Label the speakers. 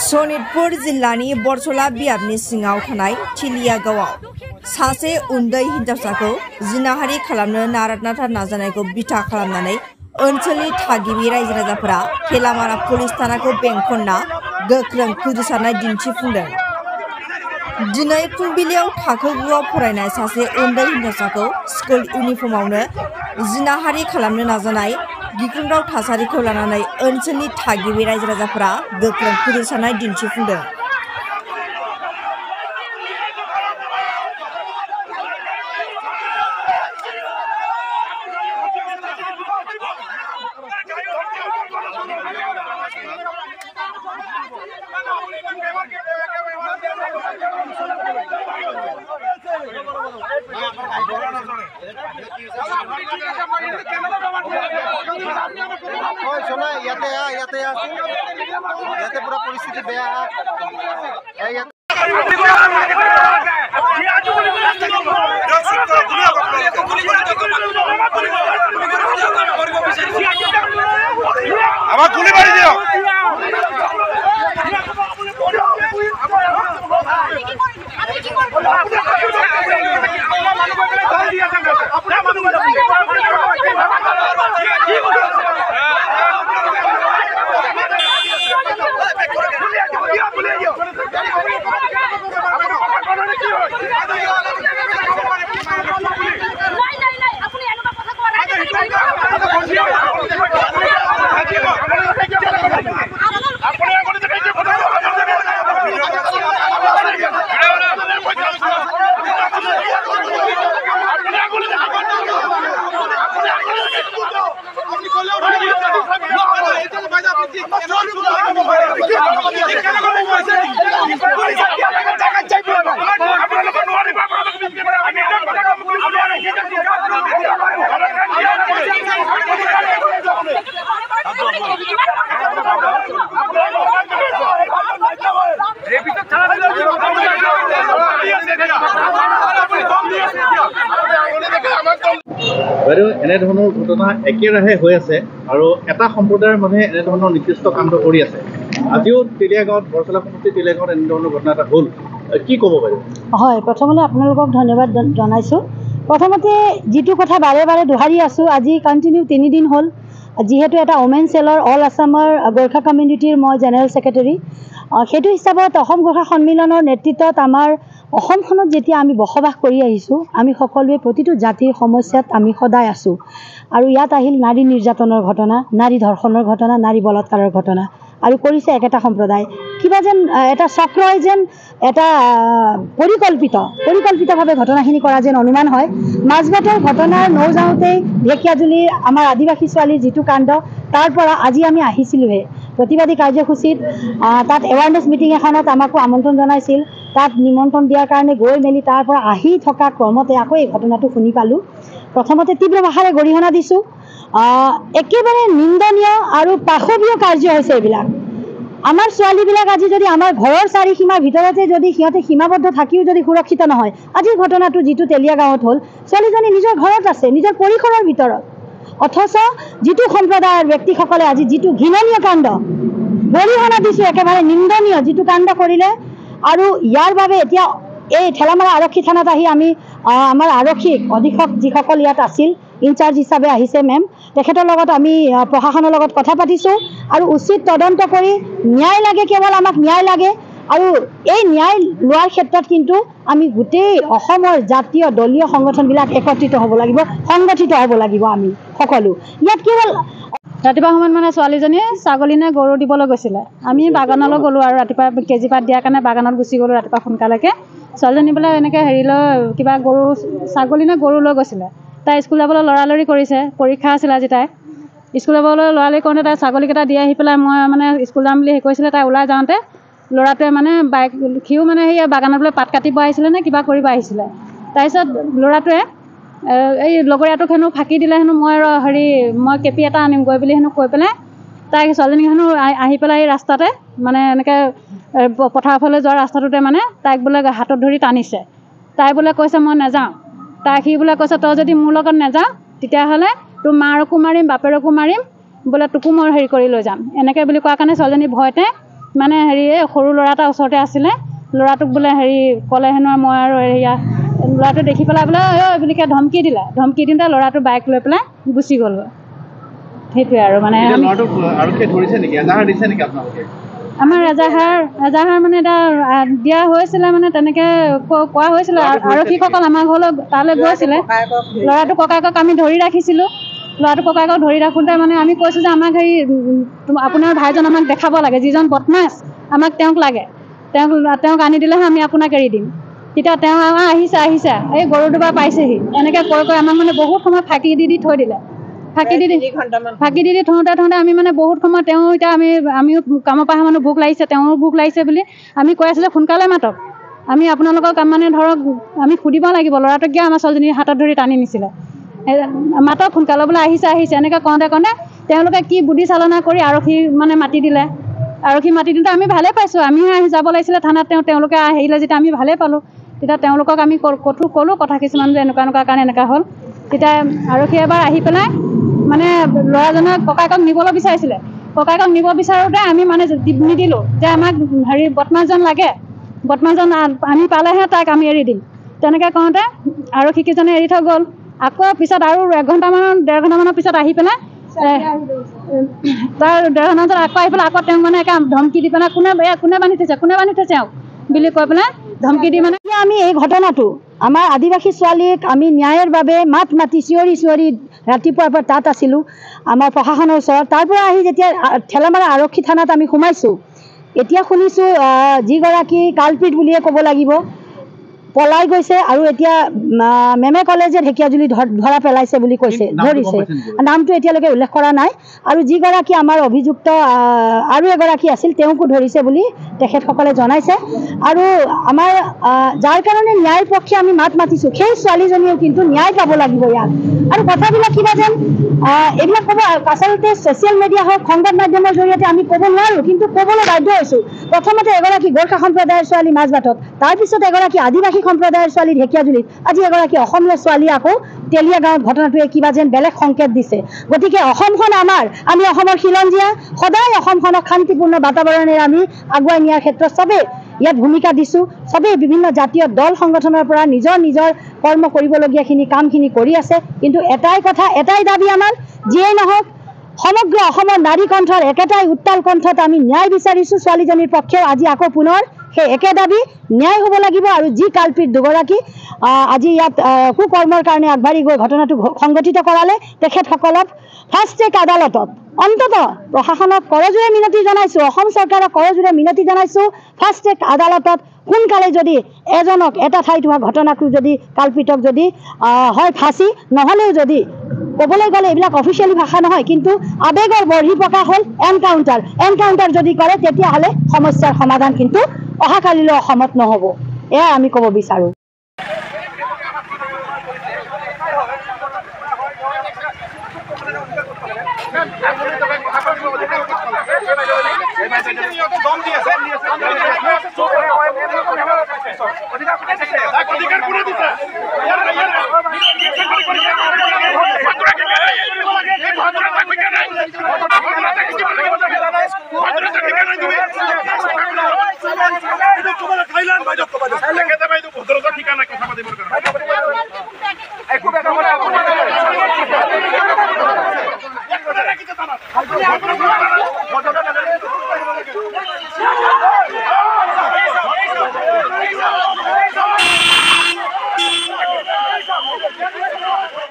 Speaker 1: सनितपुर जिल्लानि बरसला बियाबनि सिङाव थानाय थिलिया गावआव सासे उन्दै हिनजावसाखौ जिनाहारि खालामनो नारनाथा नाजानायखौ बिथा खालामनानै ओनसोलनि थागिबि रायजो राजाफोरा थेलामारा पुलिस थानाखौ बेंखनना गोख्रों फोजोबस्रांनाय दिन्थिफुंदों। दिनै फुंबिलियाव थाखो 9आव फरायनाय सासे उन्दै हिनजावसाखौ स्कुल इउनिफर्मावनो जिनाहारि खालामनो नाजानाय गिख्रंथाव थासारिखौ लानानै ओनसोलनि थागिबि रायजो राजाफोरा गोख्रों फोजोबस्रांनाय दिन्थिफुंदों।
Speaker 2: याते पूरा परिस्थिति बेया गुली मारी दियो এনেধৰণৰ ঘটনা একেৰাহে হৈ আছে আৰু এটা সম্প্ৰদায়ৰ মানুহে এনেধৰণৰ নিৰ্দিষ্ট কাণ্ড কৰি আছে। আজিও তেলিয়া গাঁৱত বৰচলা সমষ্টি তেলিয়া গাঁৱত এনেধৰণৰ ঘটনা এটা হ'ল, কি ক'ব পাৰিব?
Speaker 3: হয়, প্ৰথমতে আপোনালোকক ধন্যবাদ জনাইছোঁ। প্ৰথমতে যিটো কথা বাৰে বাৰে দোহাৰি আছোঁ, আজি কণ্টিনিউ 3 দিন হ'ল। যিহেতু এটা ওমেন চেলৰ অল আছামৰ গোৰ্খা কমিউনিটিৰ মই জেনেৰেল ছেক্ৰেটাৰী, সেইটো হিচাপত অসম গোৰ্খা সন্মিলনৰ নেতৃত্বত আমাৰ অসমখনত যেতিয়া আমি বসবাস কৰি আহিছোঁ, আমি সকলোৱে প্ৰতিটো জাতিৰ সমস্যাত আমি সদায় আছোঁ। আৰু ইয়াত আহিল নাৰী নিৰ্যাতনৰ ঘটনা, নাৰী ধৰ্ষণৰ ঘটনা, নাৰী বলৎকাৰৰ ঘটনা, আৰু কৰিছে একেটা সম্প্ৰদায়। কিবা যেন এটা চক্ৰই যেন এটা পৰিকল্পিতভাৱে ঘটনাখিনি কৰা যেন অনুমান হয়। মাজবাটৰ ঘটনাৰ যাওঁতেই ঢেকীয়াজুলিৰ আমাৰ আদিবাসী ছোৱালীৰ যিটো কাণ্ড, তাৰ পৰা আজি আমি আহিছিলোঁহে প্ৰতিবাদী কাৰ্যসূচীত। তাত এৱাৰনেছ মিটিং এখনত আমাকো আমন্ত্ৰণ জনাইছিল। তাত নিমন্ত্ৰণ দিয়াৰ কাৰণে গৈ মেলি তাৰ পৰা আহি থকা ক্ৰমতে আকৌ এই ঘটনাটো শুনি পালোঁ। প্ৰথমতে তীব্ৰ ভাষাৰে গৰিহণা দিছোঁ। একেবাৰে নিন্দনীয় আৰু পাশৱীয় কাৰ্য হৈছে এইবিলাক। আমাৰ ছোৱালীবিলাক আজি যদি আমাৰ ঘৰৰ চাৰিসীমাৰ ভিতৰতে যদি সিহঁতে সীমাবদ্ধ থাকিও যদি সুৰক্ষিত নহয়, আজিৰ ঘটনাটো যিটো তেলিয়া গাঁৱত হ'ল, ছোৱালীজনী নিজৰ ঘৰত আছে, নিজৰ পৰিসৰৰ ভিতৰত, অথচ যিটো সম্প্ৰদায়ৰ ব্যক্তিসকলে আজি যিটো ঘৃণনীয় কাণ্ড, গৰিহণা দিছোঁ, একেবাৰে নিন্দনীয় যিটো কাণ্ড কৰিলে। আৰু ইয়াৰ বাবে এতিয়া এই ঠেলামাৰা আৰক্ষী থানাত আহি আমি আমাৰ আৰক্ষীক অধীক্ষক যিসকল ইয়াত আছিল, ইনচাৰ্জ হিচাপে আহিছে মেম, তেখেতৰ লগত আমি প্ৰশাসনৰ লগত কথা পাতিছোঁ আৰু উচিত তদন্ত কৰি ন্যায় লাগে, কেৱল আমাক ন্যায় লাগে। আৰু এই ন্যায় লোৱাৰ ক্ষেত্ৰত কিন্তু আমি গোটেই অসমৰ জাতীয় দলীয় সংগঠনবিলাক একত্ৰিত হ'ব লাগিব, সংগঠিত হ'ব লাগিব আমি সকলো। ইয়াত কেৱল ৰাতিপুৱা সময়ত মানে ছোৱালীজনীয়ে ছাগলী নে গৰু দিবলৈ গৈছিলে। আমি বাগানলৈ গ'লোঁ আৰু ৰাতিপুৱা কেজি পাত দিয়াৰ কাৰণে বাগানত গুচি গ'লোঁ ৰাতিপুৱা সোনকালেকে। ছোৱালীজনী বোলে এনেকৈ হেৰিলৈ কিবা ছাগলী নে গৰু লৈ গৈছিলে। তাই স্কুল যাবলৈ লৰালৰি কৰিছে, পৰীক্ষা আছিল আজি তাই। স্কুল যাবলৈ লৰালৰি কৰোঁতে তাই ছাগলীকেইটা দি আহি পেলাই মই মানে স্কুল যাম বুলি হেৰি কৰিছিলে। তাই ওলাই যাওঁতে ল'ৰাটোৱে মানে বাইক, সিও মানে সেই বাগানত বোলে পাত কাটিব আহিছিলে নে কিবা কৰিব আহিছিলে। তাৰপিছত ল'ৰাটোৱে এই লগৰীয়াটোক হেনো ফাঁকি দিলে, হেনো মই কেপি এটা আনিম গৈ বুলি হেনো কৈ পেলাই তাইক ছোৱালীজনীক হেনো আহি পেলাই এই ৰাস্তাতে মানে এনেকৈ পথাৰৰ ফালে যোৱা ৰাস্তাটোতে মানে তাইক বোলে হাতত ধৰি টানিছে। তাই বোলে কৈছে মই নাযাওঁ। সি বোলে কৈছে তই যদি মোৰ লগত নাযাওঁ তেতিয়াহ'লে তোৰ মাৰকো মাৰিম, বাপেৰকো মাৰিম,
Speaker 4: বোলে তোকো মই হেৰি কৰি লৈ যাম এনেকৈ বুলি কোৱাৰ কাৰণে ছোৱালীজনী ভয়তে মানে হেৰি সৰু ল'ৰা এটা ওচৰতে আছিলে ল'ৰাটোক বোলে হেৰি ক'লে হেনো মই আৰু এয়া ল'ৰাটো দেখি পেলাই বোলে ঐ বুলিকৈ ধমকি দিলে ধমকি দিওঁতে ল'ৰাটো বাইক লৈ পেলাই গুচি গ'লগৈ সেইটোৱে আৰু মানে আমাৰ এজাহাৰ মানে এটা দিয়া হৈছিলে মানে তেনেকৈ কোৱা হৈছিলে আৰক্ষীসকল আমাৰ ঘৰলৈ তালৈ গৈছিলে ল'ৰাটো ককায়েকক আমি ধৰি ৰাখিছিলোঁ ল'ৰাটো ককায়েকক ধৰি ৰাখোঁতে মানে আমি কৈছোঁ যে আমাক হেৰি আপোনাৰ ভাইজন আমাক দেখাব লাগে যিজন বদমাছ আমাক তেওঁক লাগে তেওঁক আনি দিলেহে আমি আপোনাক এৰি দিম তেতিয়া তেওঁ আমাৰ আহিছে এই গৰু দুবাৰ পাইছেহি এনেকৈ কৈ আমাক মানে বহুত সময় ফাঁকি দি থৈ দিলে ফাঁকি দি থওঁতে আমি মানে বহুত সময় তেওঁ এতিয়া আমিও কামৰ পৰা মানুহ ভোক লাগিছে তেওঁৰ ভোক লাগিছে বুলি আমি কৈ আছোঁ যে সোনকালে মাতক আমি আপোনালোকক মানে ধৰক আমি সুধিব লাগিব ল'ৰাটোক কিয় আমাৰ ছোৱালীজনীৰ হাতত ধৰি টানি নিছিলে মাতক সোনকালে বোলে আহিছে এনেকৈ কওঁতে তেওঁলোকে কি বুদ্ধি চালনা কৰি আৰক্ষী মানে মাতি দিলে আৰক্ষী মাতি দিওঁতে আমি ভালেই পাইছোঁ আমিহে আহি যাব লাগিছিলে থানাত তেওঁলোকে আহিলে যেতিয়া আমি ভালেই পালোঁ তেতিয়া তেওঁলোকক আমি ক'লোঁ কথা কিছুমান যে এনেকুৱা কাৰণে এনেকুৱা হ'ল তেতিয়া আৰক্ষী এবাৰ আহি পেলাই মানে ল'ৰাজনক ককায়েকক নিবলৈ বিচাৰিছিলে ককায়েকক নিব বিচাৰোঁতে আমি মানে নিদিলোঁ যে আমাক হেৰি বদমাছজন লাগে বদমাছজন আমি পালেহে তাক আমি এৰি দিম তেনেকৈ কওঁতে আৰক্ষীকেইজনে এৰি থৈ গ'ল আকৌ পিছত আৰু 1 ঘণ্টামান 1.5 ঘণ্টামানৰ পিছত আহি পেলাই তাৰ 1.5 ঘণ্টাত আকৌ আহি পেলাই আকৌ তেওঁক মানে একে ধমকি দি পেলাই কোনে বান্ধি থৈছে তেওঁক বুলি কৈ পেলাই ধমকি দি মানে
Speaker 3: আমি এই ঘটনাটো আমাৰ আদিবাসী ছোৱালীক আমি ন্যায়ৰ বাবে মাতি চিঞৰি ৰাতিপুৱাৰ পৰা তাত আছিলোঁ আমাৰ প্ৰশাসনৰ ওচৰত তাৰ পৰা আহি যেতিয়া ঠেলামাৰা আৰক্ষী থানাত আমি সোমাইছোঁ এতিয়া শুনিছোঁ যিগৰাকী কালপিট বুলিয়ে ক'ব লাগিব পলাই গৈছে আৰু এতিয়া মেমে ক'লে যে ঢেকীয়াজুলি ধৰা পেলাইছে বুলি কৈছে ধৰিছে নামটো এতিয়ালৈকে উল্লেখ কৰা নাই আৰু যিগৰাকী আমাৰ অভিযুক্ত আৰু এগৰাকী আছিল তেওঁকো ধৰিছে বুলি তেখেতসকলে জনাইছে আৰু আমাৰ যাৰ কাৰণে ন্যায়ৰ পক্ষে আমি মাতিছোঁ সেই ছোৱালীজনীও কিন্তু ন্যায় পাব লাগিব ইয়াত আৰু কথাবিলাক কিবা যেন এইবিলাক ক'ব আচলতে ছ'চিয়েল মিডিয়া হওক সংবাদ মাধ্যমৰ জৰিয়তে আমি ক'ব নোৱাৰোঁ কিন্তু ক'বলৈ বাধ্য হৈছোঁ প্ৰথমতে এগৰাকী গোৰ্খা সম্প্ৰদায়ৰ ছোৱালী মাজবাটত তাৰপিছত এগৰাকী আদিবাসী সম্প্ৰদায়ৰ ছোৱালী ঢেকীয়াজুলিত আজি এগৰাকী অসমীয়া ছোৱালী আকৌ তেলীয়া গাঁৱত ঘটনাটোৱে কিবা যেন বেলেগ সংকেত দিছে গতিকে অসমখন আমি অসমৰ খিলঞ্জীয়া সদায় অসমখনক শান্তিপূৰ্ণ বাতাবৰণেৰে আমি আগুৱাই নিয়াৰ ক্ষেত্ৰত চবেই ইয়াত ভূমিকা দিছোঁ চবেই বিভিন্ন জাতীয় দল সংগঠনৰ পৰা নিজৰ কৰ্ম কৰিবলগীয়াখিনি কামখিনি কৰি আছে কিন্তু এটাই দাবী আমাৰ যিয়েই নহওক সমগ্ৰ অসমৰ নাৰী কণ্ঠৰ একেটাই উত্তাল কণ্ঠত আমি ন্যায় বিচাৰিছোঁ ছোৱালীজনীৰ পক্ষেও আজি আকৌ পুনৰ সেই একে দাবী ন্যায় হ'ব লাগিব আৰু যি কালপিত দুগৰাকী আজি ইয়াত কুকৰ্মৰ কাৰণে আগবাঢ়ি গৈ ঘটনাটো সংঘটিত কৰালে তেখেতসকলক ফাষ্ট ট্ৰেক আদালতত অন্ততঃ প্ৰশাসনক কৰজোৰে মিনতি জনাইছোঁ অসম চৰকাৰক কৰজোৰে মিনতি জনাইছোঁ ফাষ্ট ট্ৰেক আদালতত সোনকালে যদি এজনক এটা ঠাইত হোৱা ঘটনাটো যদি কালপিতক যদি হয় ফাঁচি নহ'লেও যদি ক'বলৈ গ'লে এইবিলাক অফিচিয়েলি ভাষা নহয় কিন্তু আৱেগৰ বৰ্হি প্ৰকাশ হ'ল এনকাউণ্টাৰ যদি কৰে তেতিয়াহ'লে সমস্যাৰ সমাধান কিন্তু অহাকালিলৈ অসমত নহ'ব এয়াই আমি ক'ব বিচাৰোঁ
Speaker 5: Thailand,